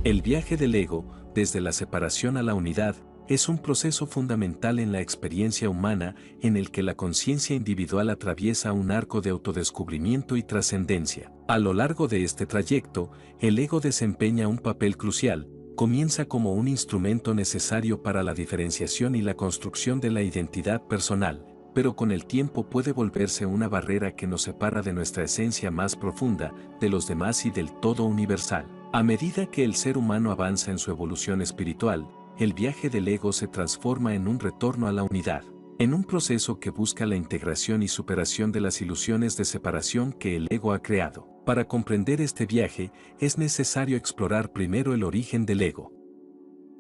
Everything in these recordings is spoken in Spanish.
El viaje del ego, desde la separación a la unidad, es un proceso fundamental en la experiencia humana en el que la conciencia individual atraviesa un arco de autodescubrimiento y trascendencia. A lo largo de este trayecto, el ego desempeña un papel crucial. Comienza como un instrumento necesario para la diferenciación y la construcción de la identidad personal, pero con el tiempo puede volverse una barrera que nos separa de nuestra esencia más profunda, de los demás y del todo universal. A medida que el ser humano avanza en su evolución espiritual, el viaje del ego se transforma en un retorno a la unidad, en un proceso que busca la integración y superación de las ilusiones de separación que el ego ha creado. Para comprender este viaje, es necesario explorar primero el origen del ego.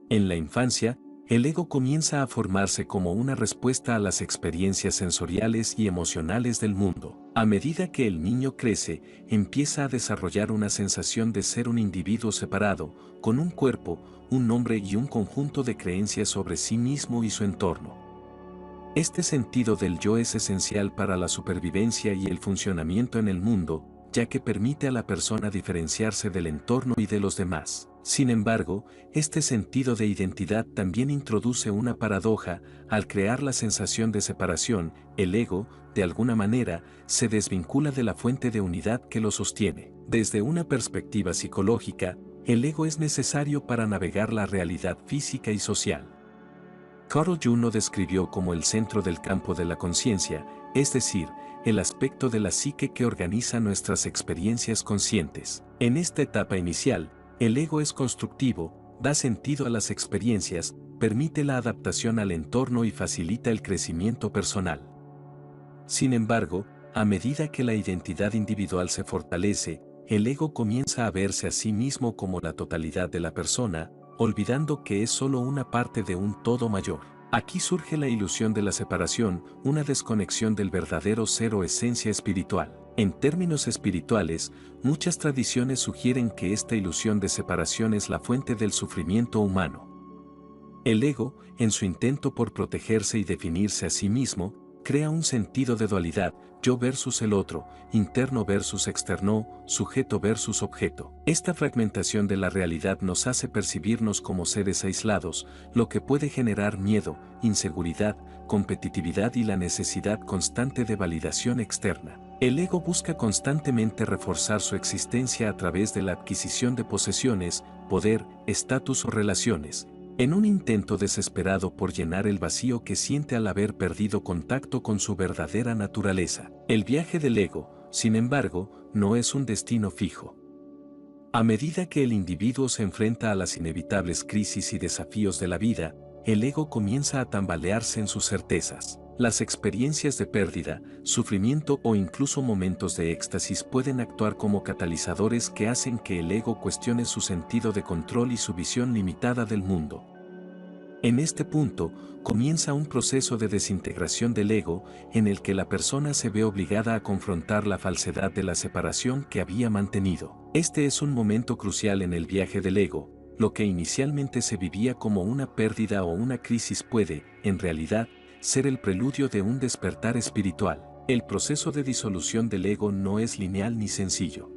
En la infancia, el ego comienza a formarse como una respuesta a las experiencias sensoriales y emocionales del mundo. A medida que el niño crece, empieza a desarrollar una sensación de ser un individuo separado, con un cuerpo, un nombre y un conjunto de creencias sobre sí mismo y su entorno. Este sentido del yo es esencial para la supervivencia y el funcionamiento en el mundo, ya que permite a la persona diferenciarse del entorno y de los demás. Sin embargo, este sentido de identidad también introduce una paradoja. Al crear la sensación de separación, el ego, de alguna manera, se desvincula de la fuente de unidad que lo sostiene. Desde una perspectiva psicológica, el ego es necesario para navegar la realidad física y social. Carl Jung lo describió como el centro del campo de la conciencia, es decir, el aspecto de la psique que organiza nuestras experiencias conscientes. En esta etapa inicial, el ego es constructivo, da sentido a las experiencias, permite la adaptación al entorno y facilita el crecimiento personal. Sin embargo, a medida que la identidad individual se fortalece, el ego comienza a verse a sí mismo como la totalidad de la persona, olvidando que es solo una parte de un todo mayor. Aquí surge la ilusión de la separación, una desconexión del verdadero ser o esencia espiritual. En términos espirituales, muchas tradiciones sugieren que esta ilusión de separación es la fuente del sufrimiento humano. El ego, en su intento por protegerse y definirse a sí mismo, crea un sentido de dualidad, yo versus el otro, interno versus externo, sujeto versus objeto. Esta fragmentación de la realidad nos hace percibirnos como seres aislados, lo que puede generar miedo, inseguridad, competitividad y la necesidad constante de validación externa. El ego busca constantemente reforzar su existencia a través de la adquisición de posesiones, poder, estatus o relaciones, en un intento desesperado por llenar el vacío que siente al haber perdido contacto con su verdadera naturaleza. El viaje del ego, sin embargo, no es un destino fijo. A medida que el individuo se enfrenta a las inevitables crisis y desafíos de la vida, el ego comienza a tambalearse en sus certezas. Las experiencias de pérdida, sufrimiento o incluso momentos de éxtasis pueden actuar como catalizadores que hacen que el ego cuestione su sentido de control y su visión limitada del mundo. En este punto, comienza un proceso de desintegración del ego, en el que la persona se ve obligada a confrontar la falsedad de la separación que había mantenido. Este es un momento crucial en el viaje del ego. Lo que inicialmente se vivía como una pérdida o una crisis puede, en realidad, ser el preludio de un despertar espiritual. El proceso de disolución del ego no es lineal ni sencillo.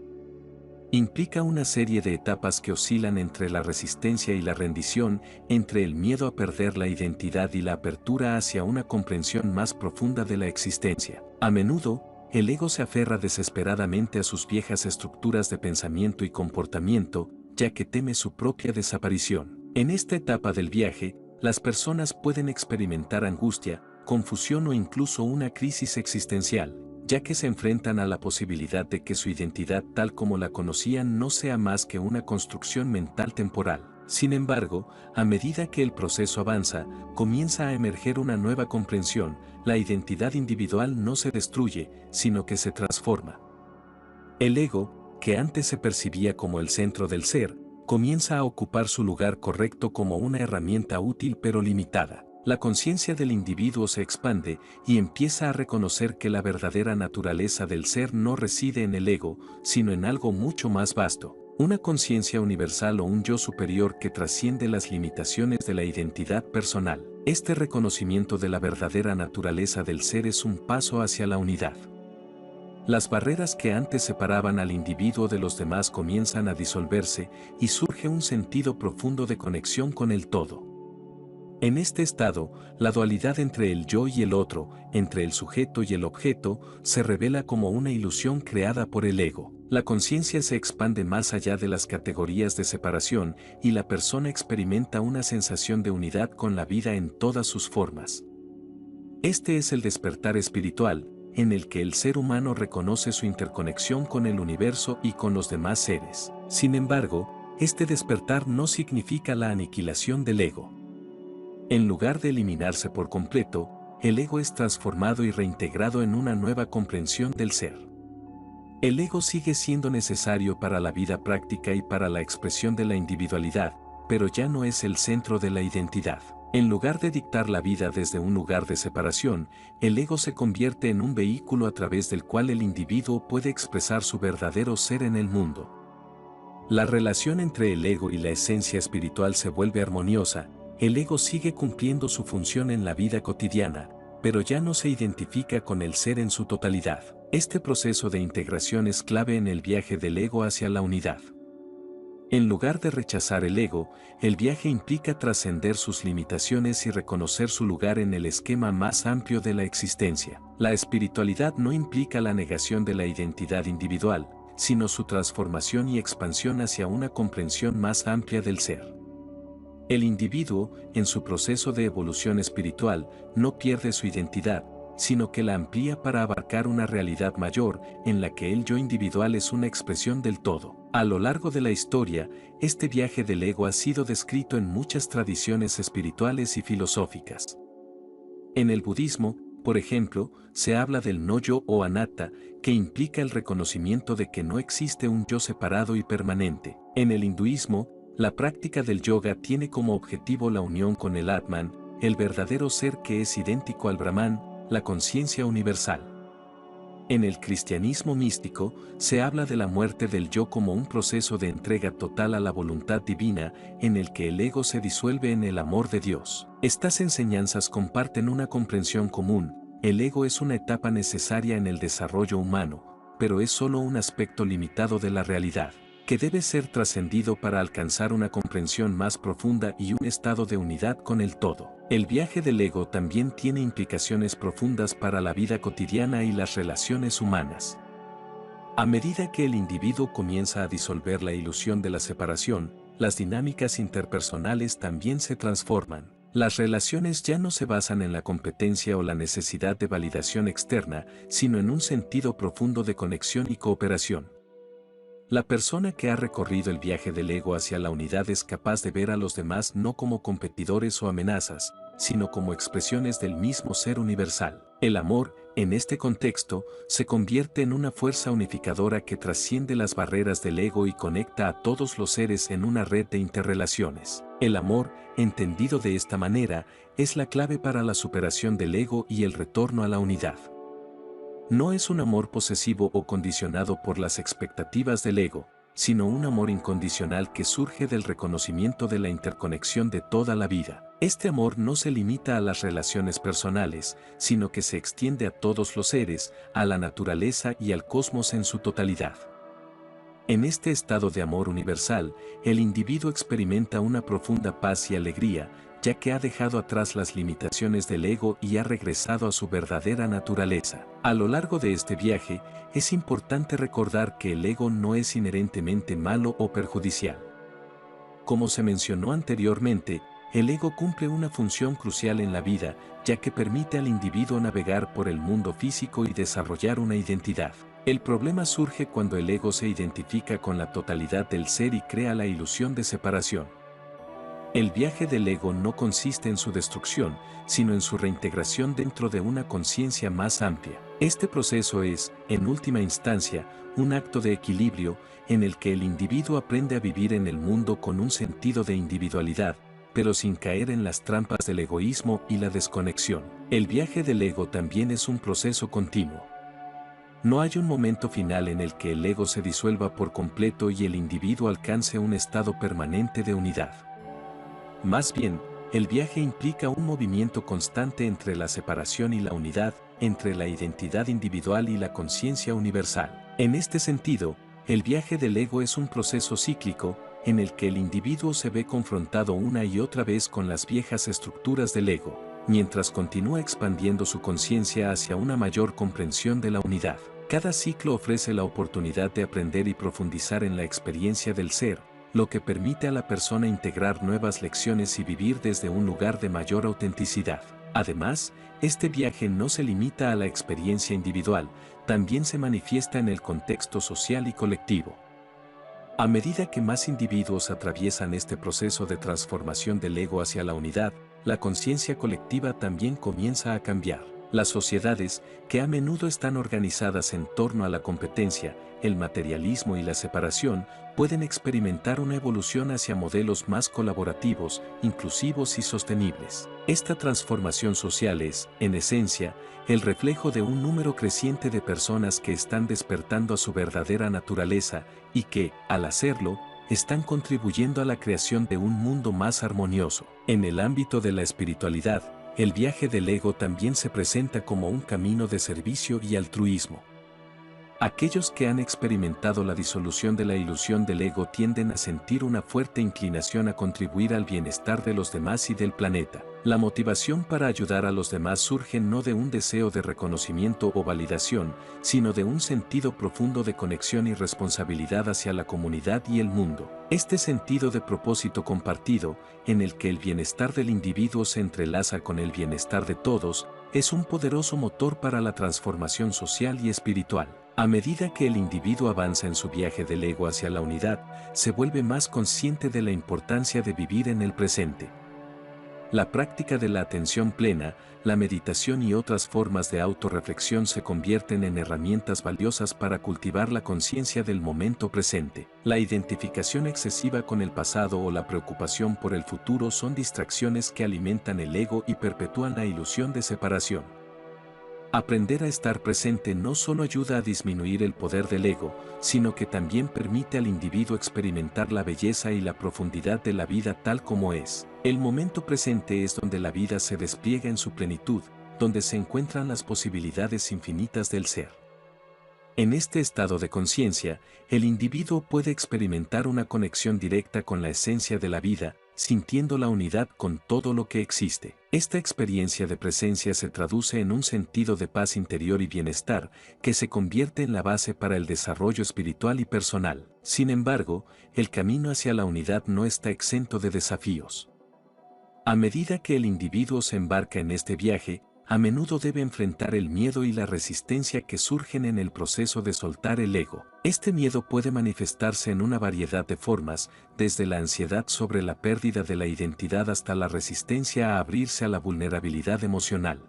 Implica una serie de etapas que oscilan entre la resistencia y la rendición, entre el miedo a perder la identidad y la apertura hacia una comprensión más profunda de la existencia. A menudo, el ego se aferra desesperadamente a sus viejas estructuras de pensamiento y comportamiento, ya que teme su propia desaparición. En esta etapa del viaje, las personas pueden experimentar angustia, confusión o incluso una crisis existencial, ya que se enfrentan a la posibilidad de que su identidad tal como la conocían no sea más que una construcción mental temporal. Sin embargo, a medida que el proceso avanza, comienza a emerger una nueva comprensión. La identidad individual no se destruye, sino que se transforma. El ego, que antes se percibía como el centro del ser, comienza a ocupar su lugar correcto como una herramienta útil pero limitada. La conciencia del individuo se expande y empieza a reconocer que la verdadera naturaleza del ser no reside en el ego, sino en algo mucho más vasto, una conciencia universal o un yo superior que trasciende las limitaciones de la identidad personal. Este reconocimiento de la verdadera naturaleza del ser es un paso hacia la unidad. Las barreras que antes separaban al individuo de los demás comienzan a disolverse y surge un sentido profundo de conexión con el todo. En este estado, la dualidad entre el yo y el otro, entre el sujeto y el objeto, se revela como una ilusión creada por el ego. La conciencia se expande más allá de las categorías de separación y la persona experimenta una sensación de unidad con la vida en todas sus formas. Este es el despertar espiritual, en el que el ser humano reconoce su interconexión con el universo y con los demás seres. Sin embargo, este despertar no significa la aniquilación del ego. En lugar de eliminarse por completo, el ego es transformado y reintegrado en una nueva comprensión del ser. El ego sigue siendo necesario para la vida práctica y para la expresión de la individualidad, pero ya no es el centro de la identidad. En lugar de dictar la vida desde un lugar de separación, el ego se convierte en un vehículo a través del cual el individuo puede expresar su verdadero ser en el mundo. La relación entre el ego y la esencia espiritual se vuelve armoniosa. El ego sigue cumpliendo su función en la vida cotidiana, pero ya no se identifica con el ser en su totalidad. Este proceso de integración es clave en el viaje del ego hacia la unidad. En lugar de rechazar el ego, el viaje implica trascender sus limitaciones y reconocer su lugar en el esquema más amplio de la existencia. La espiritualidad no implica la negación de la identidad individual, sino su transformación y expansión hacia una comprensión más amplia del ser. El individuo, en su proceso de evolución espiritual, no pierde su identidad, sino que la amplía para abarcar una realidad mayor, en la que el yo individual es una expresión del todo. A lo largo de la historia, este viaje del ego ha sido descrito en muchas tradiciones espirituales y filosóficas. En el budismo, por ejemplo, se habla del no-yo o anatta, que implica el reconocimiento de que no existe un yo separado y permanente. En el hinduismo, la práctica del yoga tiene como objetivo la unión con el Atman, el verdadero ser que es idéntico al Brahman, la conciencia universal. En el cristianismo místico, se habla de la muerte del yo como un proceso de entrega total a la voluntad divina, en el que el ego se disuelve en el amor de Dios. Estas enseñanzas comparten una comprensión común: el ego es una etapa necesaria en el desarrollo humano, pero es solo un aspecto limitado de la realidad, que debe ser trascendido para alcanzar una comprensión más profunda y un estado de unidad con el todo. El viaje del ego también tiene implicaciones profundas para la vida cotidiana y las relaciones humanas. A medida que el individuo comienza a disolver la ilusión de la separación, las dinámicas interpersonales también se transforman. Las relaciones ya no se basan en la competencia o la necesidad de validación externa, sino en un sentido profundo de conexión y cooperación. La persona que ha recorrido el viaje del ego hacia la unidad es capaz de ver a los demás no como competidores o amenazas, sino como expresiones del mismo ser universal. El amor, en este contexto, se convierte en una fuerza unificadora que trasciende las barreras del ego y conecta a todos los seres en una red de interrelaciones. El amor, entendido de esta manera, es la clave para la superación del ego y el retorno a la unidad. No es un amor posesivo o condicionado por las expectativas del ego, sino un amor incondicional que surge del reconocimiento de la interconexión de toda la vida. Este amor no se limita a las relaciones personales, sino que se extiende a todos los seres, a la naturaleza y al cosmos en su totalidad. En este estado de amor universal, el individuo experimenta una profunda paz y alegría, ya que ha dejado atrás las limitaciones del ego y ha regresado a su verdadera naturaleza. A lo largo de este viaje, es importante recordar que el ego no es inherentemente malo o perjudicial. Como se mencionó anteriormente, el ego cumple una función crucial en la vida, ya que permite al individuo navegar por el mundo físico y desarrollar una identidad. El problema surge cuando el ego se identifica con la totalidad del ser y crea la ilusión de separación. El viaje del ego no consiste en su destrucción, sino en su reintegración dentro de una conciencia más amplia. Este proceso es, en última instancia, un acto de equilibrio, en el que el individuo aprende a vivir en el mundo con un sentido de individualidad, pero sin caer en las trampas del egoísmo y la desconexión. El viaje del ego también es un proceso continuo. No hay un momento final en el que el ego se disuelva por completo y el individuo alcance un estado permanente de unidad. Más bien, el viaje implica un movimiento constante entre la separación y la unidad, entre la identidad individual y la conciencia universal. En este sentido, el viaje del ego es un proceso cíclico, en el que el individuo se ve confrontado una y otra vez con las viejas estructuras del ego, mientras continúa expandiendo su conciencia hacia una mayor comprensión de la unidad. Cada ciclo ofrece la oportunidad de aprender y profundizar en la experiencia del ser, lo que permite a la persona integrar nuevas lecciones y vivir desde un lugar de mayor autenticidad. Además, este viaje no se limita a la experiencia individual, también se manifiesta en el contexto social y colectivo. A medida que más individuos atraviesan este proceso de transformación del ego hacia la unidad, la conciencia colectiva también comienza a cambiar. Las sociedades, que a menudo están organizadas en torno a la competencia, el materialismo y la separación, pueden experimentar una evolución hacia modelos más colaborativos, inclusivos y sostenibles. Esta transformación social es, en esencia, el reflejo de un número creciente de personas que están despertando a su verdadera naturaleza y que, al hacerlo, están contribuyendo a la creación de un mundo más armonioso. En el ámbito de la espiritualidad, el viaje del ego también se presenta como un camino de servicio y altruismo. Aquellos que han experimentado la disolución de la ilusión del ego tienden a sentir una fuerte inclinación a contribuir al bienestar de los demás y del planeta. La motivación para ayudar a los demás surge no de un deseo de reconocimiento o validación, sino de un sentido profundo de conexión y responsabilidad hacia la comunidad y el mundo. Este sentido de propósito compartido, en el que el bienestar del individuo se entrelaza con el bienestar de todos, es un poderoso motor para la transformación social y espiritual. A medida que el individuo avanza en su viaje del ego hacia la unidad, se vuelve más consciente de la importancia de vivir en el presente. La práctica de la atención plena, la meditación y otras formas de autorreflexión se convierten en herramientas valiosas para cultivar la conciencia del momento presente. La identificación excesiva con el pasado o la preocupación por el futuro son distracciones que alimentan el ego y perpetúan la ilusión de separación. Aprender a estar presente no solo ayuda a disminuir el poder del ego, sino que también permite al individuo experimentar la belleza y la profundidad de la vida tal como es. El momento presente es donde la vida se despliega en su plenitud, donde se encuentran las posibilidades infinitas del ser. En este estado de conciencia, el individuo puede experimentar una conexión directa con la esencia de la vida, sintiendo la unidad con todo lo que existe. Esta experiencia de presencia se traduce en un sentido de paz interior y bienestar, que se convierte en la base para el desarrollo espiritual y personal. Sin embargo, el camino hacia la unidad no está exento de desafíos. A medida que el individuo se embarca en este viaje, a menudo debe enfrentar el miedo y la resistencia que surgen en el proceso de soltar el ego. Este miedo puede manifestarse en una variedad de formas, desde la ansiedad sobre la pérdida de la identidad hasta la resistencia a abrirse a la vulnerabilidad emocional.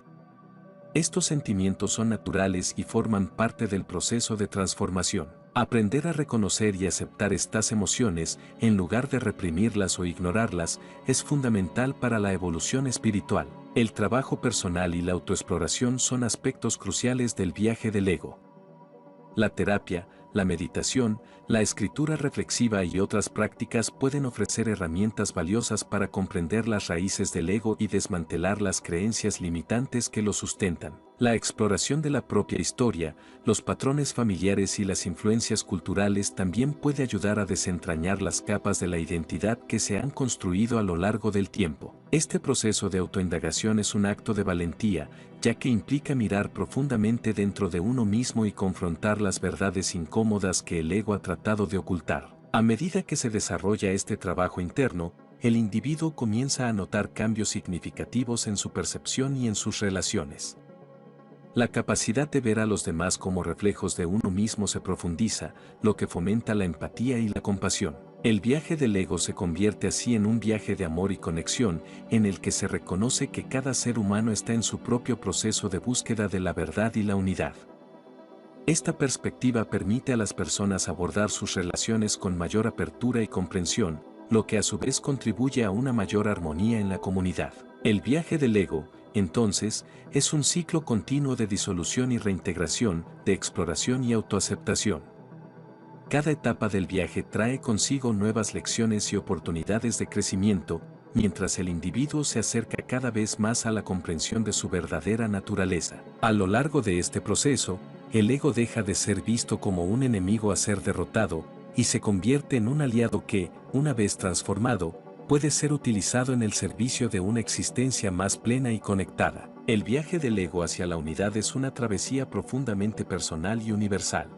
Estos sentimientos son naturales y forman parte del proceso de transformación. Aprender a reconocer y aceptar estas emociones, en lugar de reprimirlas o ignorarlas, es fundamental para la evolución espiritual. El trabajo personal y la autoexploración son aspectos cruciales del viaje del ego. La terapia, la meditación, la escritura reflexiva y otras prácticas pueden ofrecer herramientas valiosas para comprender las raíces del ego y desmantelar las creencias limitantes que lo sustentan. La exploración de la propia historia, los patrones familiares y las influencias culturales también puede ayudar a desentrañar las capas de la identidad que se han construido a lo largo del tiempo. Este proceso de autoindagación es un acto de valentía, ya que implica mirar profundamente dentro de uno mismo y confrontar las verdades incómodas que el ego ha tratado de ocultar. A medida que se desarrolla este trabajo interno, el individuo comienza a notar cambios significativos en su percepción y en sus relaciones. La capacidad de ver a los demás como reflejos de uno mismo se profundiza, lo que fomenta la empatía y la compasión. El viaje del ego se convierte así en un viaje de amor y conexión, en el que se reconoce que cada ser humano está en su propio proceso de búsqueda de la verdad y la unidad. Esta perspectiva permite a las personas abordar sus relaciones con mayor apertura y comprensión, lo que a su vez contribuye a una mayor armonía en la comunidad. El viaje del ego, entonces, es un ciclo continuo de disolución y reintegración, de exploración y autoaceptación. Cada etapa del viaje trae consigo nuevas lecciones y oportunidades de crecimiento, mientras el individuo se acerca cada vez más a la comprensión de su verdadera naturaleza. A lo largo de este proceso, el ego deja de ser visto como un enemigo a ser derrotado y se convierte en un aliado que, una vez transformado, puede ser utilizado en el servicio de una existencia más plena y conectada. El viaje del ego hacia la unidad es una travesía profundamente personal y universal.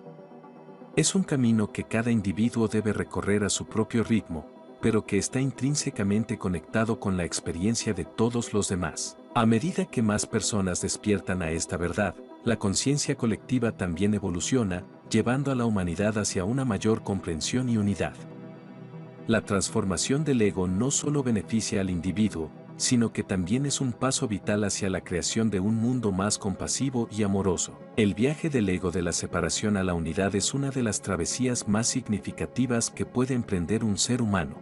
Es un camino que cada individuo debe recorrer a su propio ritmo, pero que está intrínsecamente conectado con la experiencia de todos los demás. A medida que más personas despiertan a esta verdad, la conciencia colectiva también evoluciona, llevando a la humanidad hacia una mayor comprensión y unidad. La transformación del ego no solo beneficia al individuo, sino que también es un paso vital hacia la creación de un mundo más compasivo y amoroso. El viaje del ego de la separación a la unidad es una de las travesías más significativas que puede emprender un ser humano.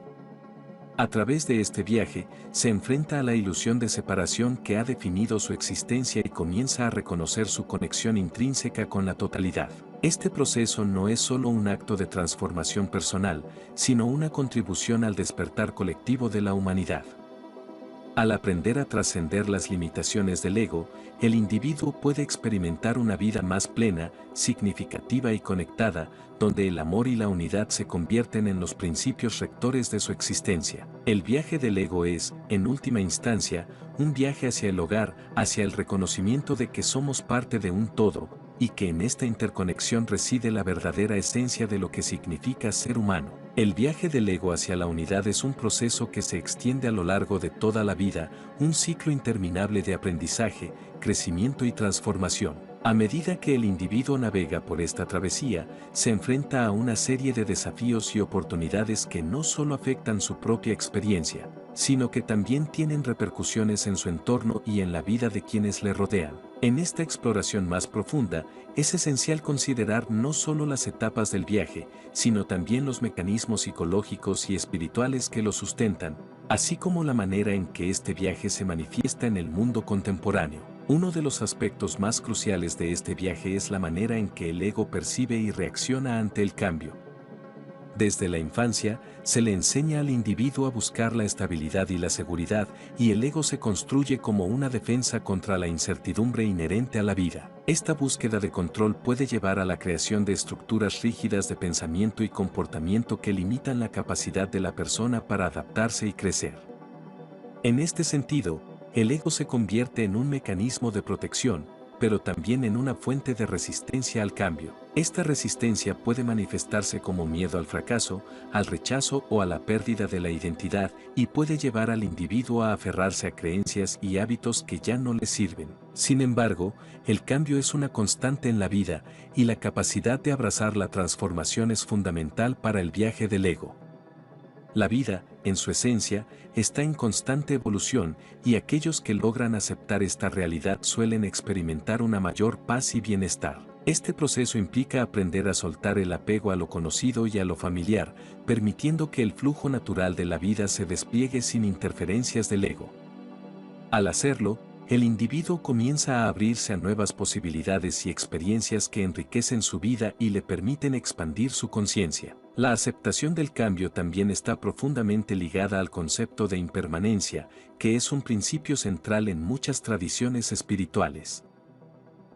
A través de este viaje, se enfrenta a la ilusión de separación que ha definido su existencia y comienza a reconocer su conexión intrínseca con la totalidad. Este proceso no es solo un acto de transformación personal, sino una contribución al despertar colectivo de la humanidad. Al aprender a trascender las limitaciones del ego, el individuo puede experimentar una vida más plena, significativa y conectada, donde el amor y la unidad se convierten en los principios rectores de su existencia. El viaje del ego es, en última instancia, un viaje hacia el hogar, hacia el reconocimiento de que somos parte de un todo, y que en esta interconexión reside la verdadera esencia de lo que significa ser humano. El viaje del ego hacia la unidad es un proceso que se extiende a lo largo de toda la vida, un ciclo interminable de aprendizaje, crecimiento y transformación. A medida que el individuo navega por esta travesía, se enfrenta a una serie de desafíos y oportunidades que no solo afectan su propia experiencia, sino que también tienen repercusiones en su entorno y en la vida de quienes le rodean. En esta exploración más profunda, es esencial considerar no solo las etapas del viaje, sino también los mecanismos psicológicos y espirituales que lo sustentan, así como la manera en que este viaje se manifiesta en el mundo contemporáneo. Uno de los aspectos más cruciales de este viaje es la manera en que el ego percibe y reacciona ante el cambio. Desde la infancia, se le enseña al individuo a buscar la estabilidad y la seguridad, y el ego se construye como una defensa contra la incertidumbre inherente a la vida. Esta búsqueda de control puede llevar a la creación de estructuras rígidas de pensamiento y comportamiento que limitan la capacidad de la persona para adaptarse y crecer. En este sentido, el ego se convierte en un mecanismo de protección, pero también en una fuente de resistencia al cambio. Esta resistencia puede manifestarse como miedo al fracaso, al rechazo o a la pérdida de la identidad, y puede llevar al individuo a aferrarse a creencias y hábitos que ya no le sirven. Sin embargo, el cambio es una constante en la vida, y la capacidad de abrazar la transformación es fundamental para el viaje del ego. La vida, en su esencia, está en constante evolución, y aquellos que logran aceptar esta realidad suelen experimentar una mayor paz y bienestar. Este proceso implica aprender a soltar el apego a lo conocido y a lo familiar, permitiendo que el flujo natural de la vida se despliegue sin interferencias del ego. Al hacerlo, el individuo comienza a abrirse a nuevas posibilidades y experiencias que enriquecen su vida y le permiten expandir su conciencia. La aceptación del cambio también está profundamente ligada al concepto de impermanencia, que es un principio central en muchas tradiciones espirituales.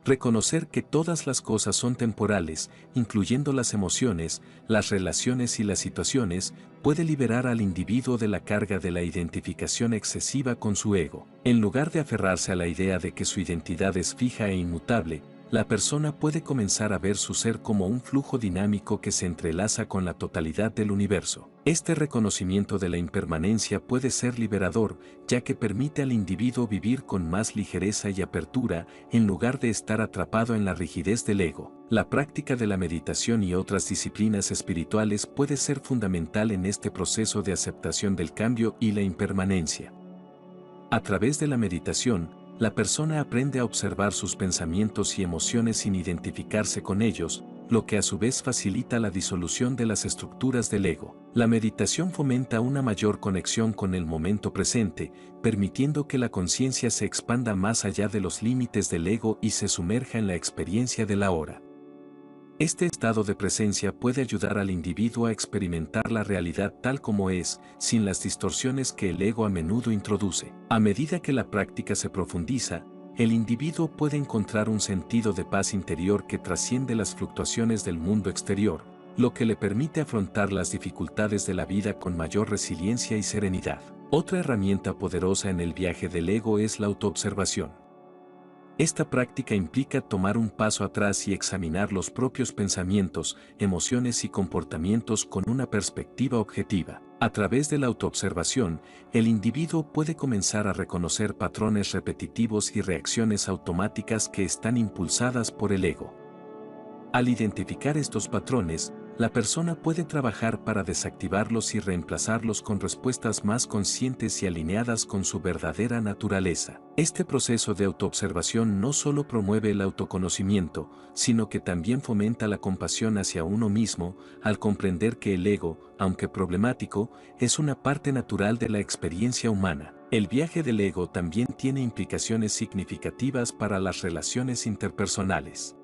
Reconocer que todas las cosas son temporales, incluyendo las emociones, las relaciones y las situaciones, puede liberar al individuo de la carga de la identificación excesiva con su ego. En lugar de aferrarse a la idea de que su identidad es fija e inmutable, la persona puede comenzar a ver su ser como un flujo dinámico que se entrelaza con la totalidad del universo. Este reconocimiento de la impermanencia puede ser liberador, ya que permite al individuo vivir con más ligereza y apertura, en lugar de estar atrapado en la rigidez del ego. La práctica de la meditación y otras disciplinas espirituales puede ser fundamental en este proceso de aceptación del cambio y la impermanencia. A través de la meditación, la persona aprende a observar sus pensamientos y emociones sin identificarse con ellos, lo que a su vez facilita la disolución de las estructuras del ego. La meditación fomenta una mayor conexión con el momento presente, permitiendo que la conciencia se expanda más allá de los límites del ego y se sumerja en la experiencia del ahora. Este estado de presencia puede ayudar al individuo a experimentar la realidad tal como es, sin las distorsiones que el ego a menudo introduce. A medida que la práctica se profundiza, el individuo puede encontrar un sentido de paz interior que trasciende las fluctuaciones del mundo exterior, lo que le permite afrontar las dificultades de la vida con mayor resiliencia y serenidad. Otra herramienta poderosa en el viaje del ego es la autoobservación. Esta práctica implica tomar un paso atrás y examinar los propios pensamientos, emociones y comportamientos con una perspectiva objetiva. A través de la autoobservación, el individuo puede comenzar a reconocer patrones repetitivos y reacciones automáticas que están impulsadas por el ego. Al identificar estos patrones, la persona puede trabajar para desactivarlos y reemplazarlos con respuestas más conscientes y alineadas con su verdadera naturaleza. Este proceso de autoobservación no solo promueve el autoconocimiento, sino que también fomenta la compasión hacia uno mismo, al comprender que el ego, aunque problemático, es una parte natural de la experiencia humana. El viaje del ego también tiene implicaciones significativas para las relaciones interpersonales.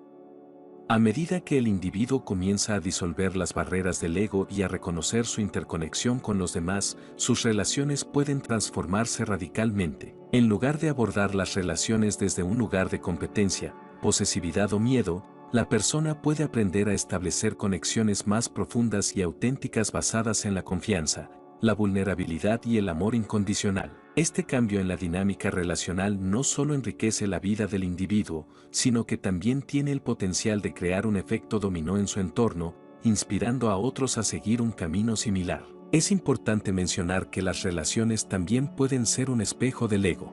A medida que el individuo comienza a disolver las barreras del ego y a reconocer su interconexión con los demás, sus relaciones pueden transformarse radicalmente. En lugar de abordar las relaciones desde un lugar de competencia, posesividad o miedo, la persona puede aprender a establecer conexiones más profundas y auténticas basadas en la confianza, la vulnerabilidad y el amor incondicional. Este cambio en la dinámica relacional no solo enriquece la vida del individuo, sino que también tiene el potencial de crear un efecto dominó en su entorno, inspirando a otros a seguir un camino similar. Es importante mencionar que las relaciones también pueden ser un espejo del ego.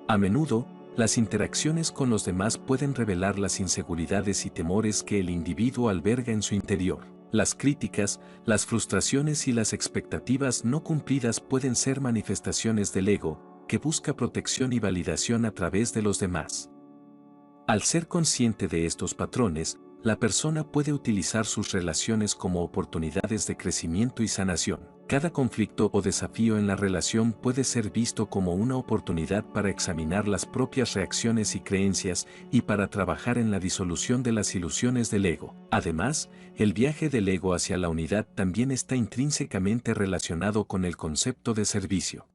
A menudo, las interacciones con los demás pueden revelar las inseguridades y temores que el individuo alberga en su interior. Las críticas, las frustraciones y las expectativas no cumplidas pueden ser manifestaciones del ego, que busca protección y validación a través de los demás. Al ser consciente de estos patrones, la persona puede utilizar sus relaciones como oportunidades de crecimiento y sanación. Cada conflicto o desafío en la relación puede ser visto como una oportunidad para examinar las propias reacciones y creencias y para trabajar en la disolución de las ilusiones del ego. Además, el viaje del ego hacia la unidad también está intrínsecamente relacionado con el concepto de servicio.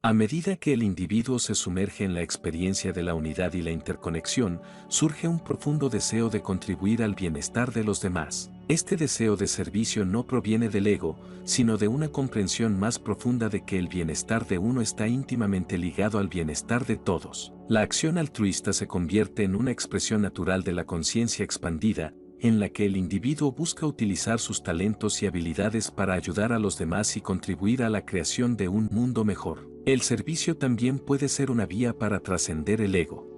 A medida que el individuo se sumerge en la experiencia de la unidad y la interconexión, surge un profundo deseo de contribuir al bienestar de los demás. Este deseo de servicio no proviene del ego, sino de una comprensión más profunda de que el bienestar de uno está íntimamente ligado al bienestar de todos. La acción altruista se convierte en una expresión natural de la conciencia expandida, en la que el individuo busca utilizar sus talentos y habilidades para ayudar a los demás y contribuir a la creación de un mundo mejor. El servicio también puede ser una vía para trascender el ego.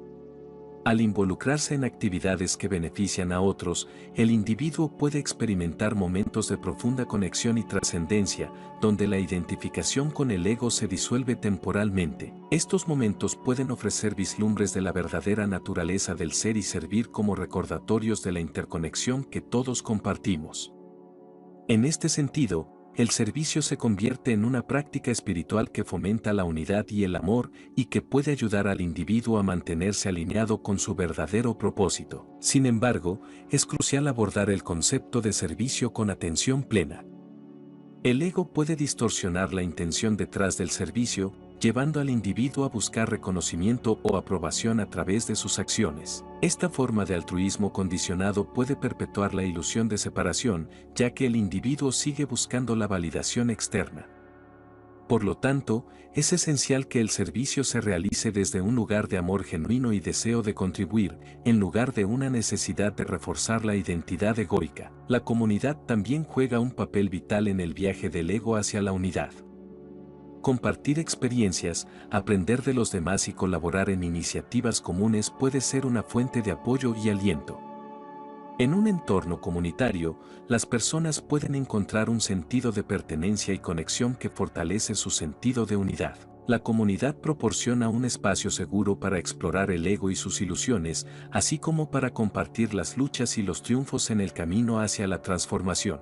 Al involucrarse en actividades que benefician a otros, el individuo puede experimentar momentos de profunda conexión y trascendencia, donde la identificación con el ego se disuelve temporalmente. Estos momentos pueden ofrecer vislumbres de la verdadera naturaleza del ser y servir como recordatorios de la interconexión que todos compartimos. En este sentido, el servicio se convierte en una práctica espiritual que fomenta la unidad y el amor y que puede ayudar al individuo a mantenerse alineado con su verdadero propósito. Sin embargo, es crucial abordar el concepto de servicio con atención plena. El ego puede distorsionar la intención detrás del servicio, llevando al individuo a buscar reconocimiento o aprobación a través de sus acciones. Esta forma de altruismo condicionado puede perpetuar la ilusión de separación, ya que el individuo sigue buscando la validación externa. Por lo tanto, es esencial que el servicio se realice desde un lugar de amor genuino y deseo de contribuir, en lugar de una necesidad de reforzar la identidad egoica. La comunidad también juega un papel vital en el viaje del ego hacia la unidad. Compartir experiencias, aprender de los demás y colaborar en iniciativas comunes puede ser una fuente de apoyo y aliento. En un entorno comunitario, las personas pueden encontrar un sentido de pertenencia y conexión que fortalece su sentido de unidad. La comunidad proporciona un espacio seguro para explorar el ego y sus ilusiones, así como para compartir las luchas y los triunfos en el camino hacia la transformación.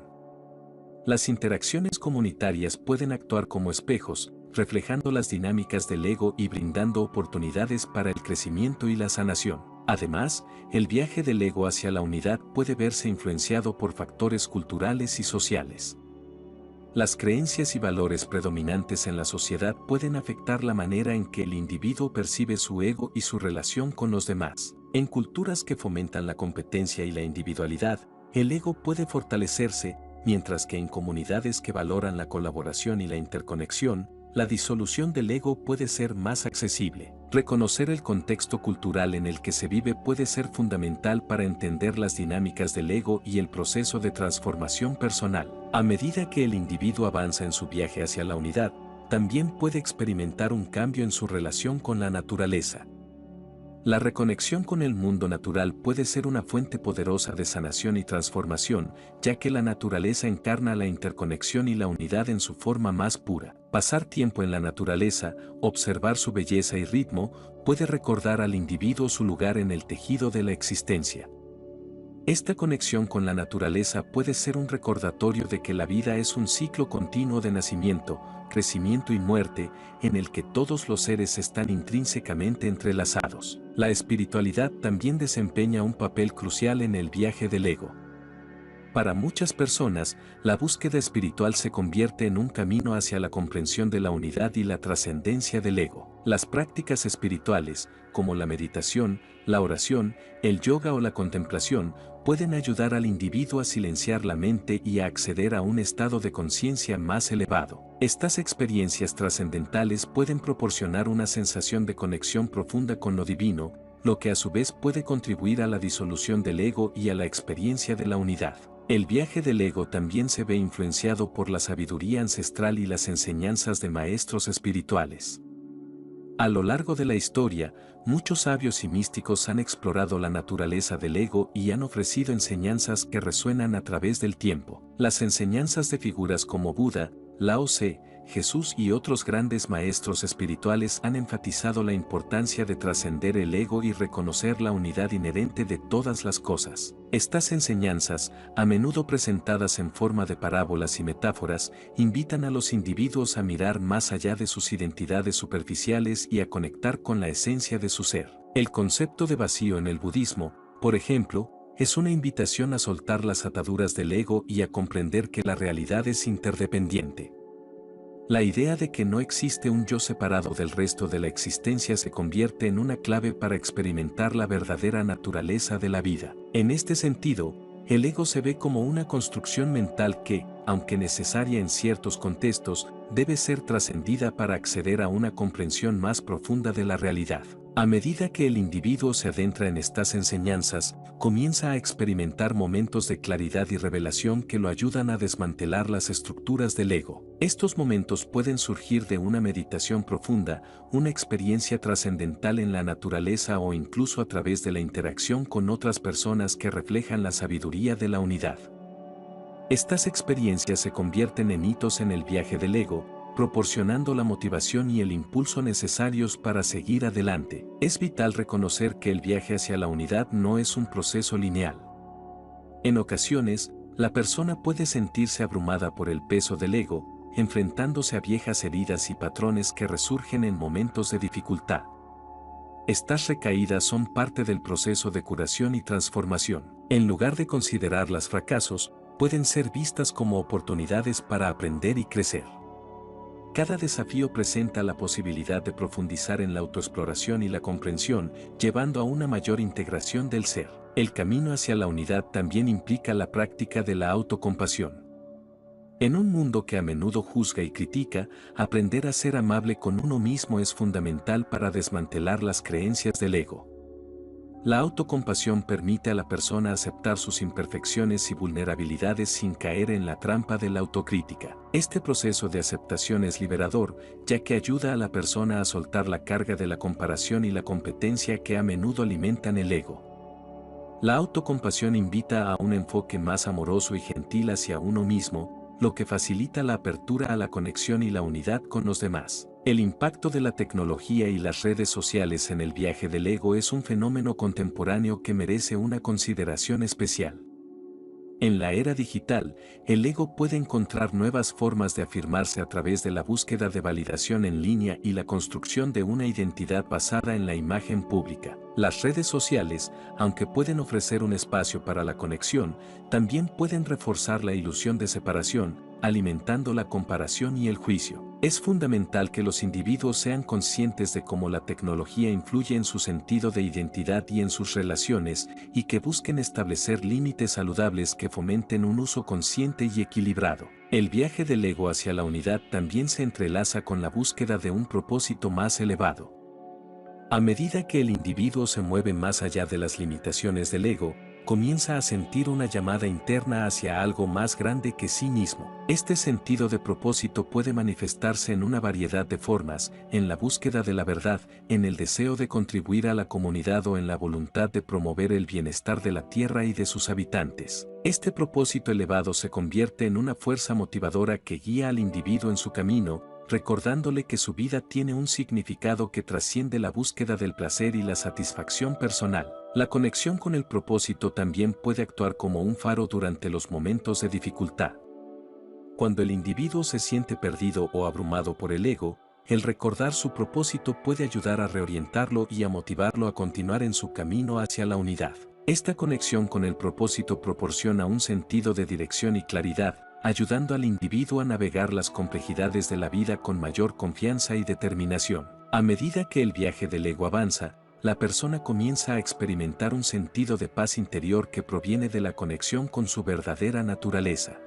Las interacciones comunitarias pueden actuar como espejos, reflejando las dinámicas del ego y brindando oportunidades para el crecimiento y la sanación. Además, el viaje del ego hacia la unidad puede verse influenciado por factores culturales y sociales. Las creencias y valores predominantes en la sociedad pueden afectar la manera en que el individuo percibe su ego y su relación con los demás. En culturas que fomentan la competencia y la individualidad, el ego puede fortalecerse, mientras que en comunidades que valoran la colaboración y la interconexión, la disolución del ego puede ser más accesible. Reconocer el contexto cultural en el que se vive puede ser fundamental para entender las dinámicas del ego y el proceso de transformación personal. A medida que el individuo avanza en su viaje hacia la unidad, también puede experimentar un cambio en su relación con la naturaleza. La reconexión con el mundo natural puede ser una fuente poderosa de sanación y transformación, ya que la naturaleza encarna la interconexión y la unidad en su forma más pura. Pasar tiempo en la naturaleza, observar su belleza y ritmo, puede recordar al individuo su lugar en el tejido de la existencia. Esta conexión con la naturaleza puede ser un recordatorio de que la vida es un ciclo continuo de nacimiento, crecimiento y muerte, en el que todos los seres están intrínsecamente entrelazados. La espiritualidad también desempeña un papel crucial en el viaje del ego. Para muchas personas, la búsqueda espiritual se convierte en un camino hacia la comprensión de la unidad y la trascendencia del ego. Las prácticas espirituales, como la meditación, la oración, el yoga o la contemplación, pueden ayudar al individuo a silenciar la mente y a acceder a un estado de conciencia más elevado. Estas experiencias trascendentales pueden proporcionar una sensación de conexión profunda con lo divino, lo que a su vez puede contribuir a la disolución del ego y a la experiencia de la unidad. El viaje del ego también se ve influenciado por la sabiduría ancestral y las enseñanzas de maestros espirituales. A lo largo de la historia, muchos sabios y místicos han explorado la naturaleza del ego y han ofrecido enseñanzas que resuenan a través del tiempo. Las enseñanzas de figuras como Buda, Lao Tse, Jesús y otros grandes maestros espirituales han enfatizado la importancia de trascender el ego y reconocer la unidad inherente de todas las cosas. Estas enseñanzas, a menudo presentadas en forma de parábolas y metáforas, invitan a los individuos a mirar más allá de sus identidades superficiales y a conectar con la esencia de su ser. El concepto de vacío en el budismo, por ejemplo, es una invitación a soltar las ataduras del ego y a comprender que la realidad es interdependiente. La idea de que no existe un yo separado del resto de la existencia se convierte en una clave para experimentar la verdadera naturaleza de la vida. En este sentido, el ego se ve como una construcción mental que, aunque necesaria en ciertos contextos, debe ser trascendida para acceder a una comprensión más profunda de la realidad. A medida que el individuo se adentra en estas enseñanzas, comienza a experimentar momentos de claridad y revelación que lo ayudan a desmantelar las estructuras del ego. Estos momentos pueden surgir de una meditación profunda, una experiencia trascendental en la naturaleza o incluso a través de la interacción con otras personas que reflejan la sabiduría de la unidad. Estas experiencias se convierten en hitos en el viaje del ego, proporcionando la motivación y el impulso necesarios para seguir adelante. Es vital reconocer que el viaje hacia la unidad no es un proceso lineal. En ocasiones, la persona puede sentirse abrumada por el peso del ego, enfrentándose a viejas heridas y patrones que resurgen en momentos de dificultad. Estas recaídas son parte del proceso de curación y transformación. En lugar de considerarlas fracasos, pueden ser vistas como oportunidades para aprender y crecer. Cada desafío presenta la posibilidad de profundizar en la autoexploración y la comprensión, llevando a una mayor integración del ser. El camino hacia la unidad también implica la práctica de la autocompasión. En un mundo que a menudo juzga y critica, aprender a ser amable con uno mismo es fundamental para desmantelar las creencias del ego. La autocompasión permite a la persona aceptar sus imperfecciones y vulnerabilidades sin caer en la trampa de la autocrítica. Este proceso de aceptación es liberador, ya que ayuda a la persona a soltar la carga de la comparación y la competencia que a menudo alimentan el ego. La autocompasión invita a un enfoque más amoroso y gentil hacia uno mismo, lo que facilita la apertura a la conexión y la unidad con los demás. El impacto de la tecnología y las redes sociales en el viaje del ego es un fenómeno contemporáneo que merece una consideración especial. En la era digital, el ego puede encontrar nuevas formas de afirmarse a través de la búsqueda de validación en línea y la construcción de una identidad basada en la imagen pública. Las redes sociales, aunque pueden ofrecer un espacio para la conexión, también pueden reforzar la ilusión de separación, alimentando la comparación y el juicio. Es fundamental que los individuos sean conscientes de cómo la tecnología influye en su sentido de identidad y en sus relaciones, y que busquen establecer límites saludables que fomenten un uso consciente y equilibrado. El viaje del ego hacia la unidad también se entrelaza con la búsqueda de un propósito más elevado. A medida que el individuo se mueve más allá de las limitaciones del ego, comienza a sentir una llamada interna hacia algo más grande que sí mismo. Este sentido de propósito puede manifestarse en una variedad de formas, en la búsqueda de la verdad, en el deseo de contribuir a la comunidad o en la voluntad de promover el bienestar de la tierra y de sus habitantes. Este propósito elevado se convierte en una fuerza motivadora que guía al individuo en su camino, recordándole que su vida tiene un significado que trasciende la búsqueda del placer y la satisfacción personal. La conexión con el propósito también puede actuar como un faro durante los momentos de dificultad. Cuando el individuo se siente perdido o abrumado por el ego, el recordar su propósito puede ayudar a reorientarlo y a motivarlo a continuar en su camino hacia la unidad. Esta conexión con el propósito proporciona un sentido de dirección y claridad, ayudando al individuo a navegar las complejidades de la vida con mayor confianza y determinación. A medida que el viaje del ego avanza, la persona comienza a experimentar un sentido de paz interior que proviene de la conexión con su verdadera naturaleza.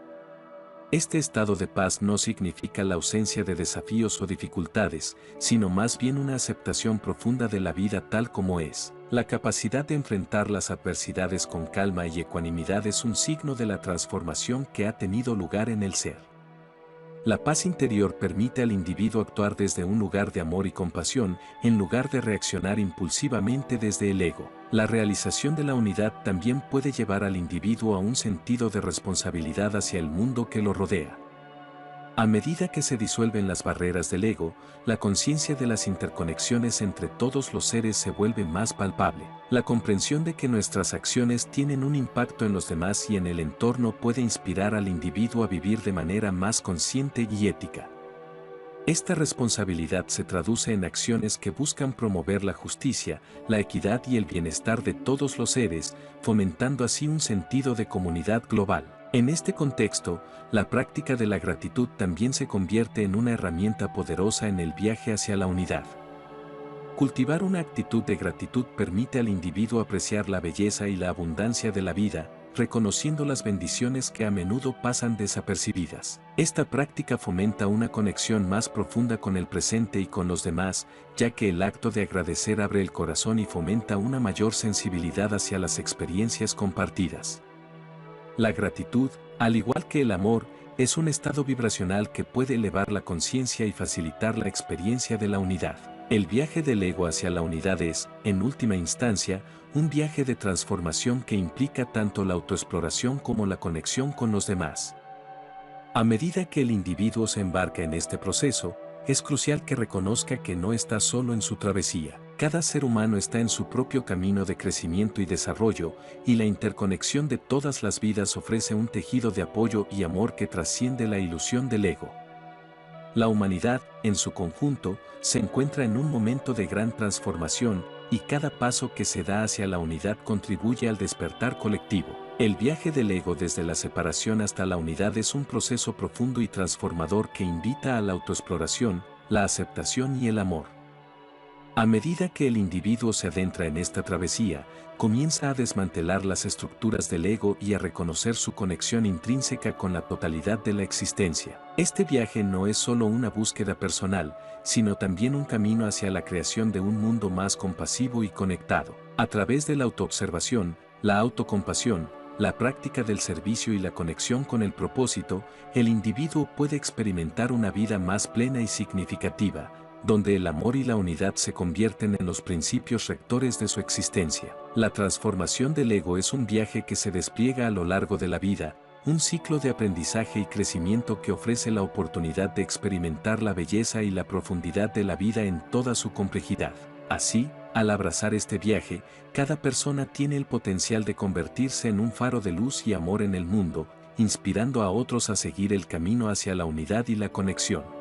Este estado de paz no significa la ausencia de desafíos o dificultades, sino más bien una aceptación profunda de la vida tal como es. La capacidad de enfrentar las adversidades con calma y ecuanimidad es un signo de la transformación que ha tenido lugar en el ser. La paz interior permite al individuo actuar desde un lugar de amor y compasión, en lugar de reaccionar impulsivamente desde el ego. La realización de la unidad también puede llevar al individuo a un sentido de responsabilidad hacia el mundo que lo rodea. A medida que se disuelven las barreras del ego, la conciencia de las interconexiones entre todos los seres se vuelve más palpable. La comprensión de que nuestras acciones tienen un impacto en los demás y en el entorno puede inspirar al individuo a vivir de manera más consciente y ética. Esta responsabilidad se traduce en acciones que buscan promover la justicia, la equidad y el bienestar de todos los seres, fomentando así un sentido de comunidad global. En este contexto, la práctica de la gratitud también se convierte en una herramienta poderosa en el viaje hacia la unidad. Cultivar una actitud de gratitud permite al individuo apreciar la belleza y la abundancia de la vida, reconociendo las bendiciones que a menudo pasan desapercibidas. Esta práctica fomenta una conexión más profunda con el presente y con los demás, ya que el acto de agradecer abre el corazón y fomenta una mayor sensibilidad hacia las experiencias compartidas. La gratitud, al igual que el amor, es un estado vibracional que puede elevar la conciencia y facilitar la experiencia de la unidad. El viaje del ego hacia la unidad es, en última instancia, un viaje de transformación que implica tanto la autoexploración como la conexión con los demás. A medida que el individuo se embarca en este proceso, es crucial que reconozca que no está solo en su travesía. Cada ser humano está en su propio camino de crecimiento y desarrollo, y la interconexión de todas las vidas ofrece un tejido de apoyo y amor que trasciende la ilusión del ego. La humanidad, en su conjunto, se encuentra en un momento de gran transformación, y cada paso que se da hacia la unidad contribuye al despertar colectivo. El viaje del ego desde la separación hasta la unidad es un proceso profundo y transformador que invita a la autoexploración, la aceptación y el amor. A medida que el individuo se adentra en esta travesía, comienza a desmantelar las estructuras del ego y a reconocer su conexión intrínseca con la totalidad de la existencia. Este viaje no es solo una búsqueda personal, sino también un camino hacia la creación de un mundo más compasivo y conectado. A través de la autoobservación, la autocompasión, la práctica del servicio y la conexión con el propósito, el individuo puede experimentar una vida más plena y significativa, donde el amor y la unidad se convierten en los principios rectores de su existencia. La transformación del ego es un viaje que se despliega a lo largo de la vida, un ciclo de aprendizaje y crecimiento que ofrece la oportunidad de experimentar la belleza y la profundidad de la vida en toda su complejidad. Así, Al abrazar este viaje, cada persona tiene el potencial de convertirse en un faro de luz y amor en el mundo, inspirando a otros a seguir el camino hacia la unidad y la conexión.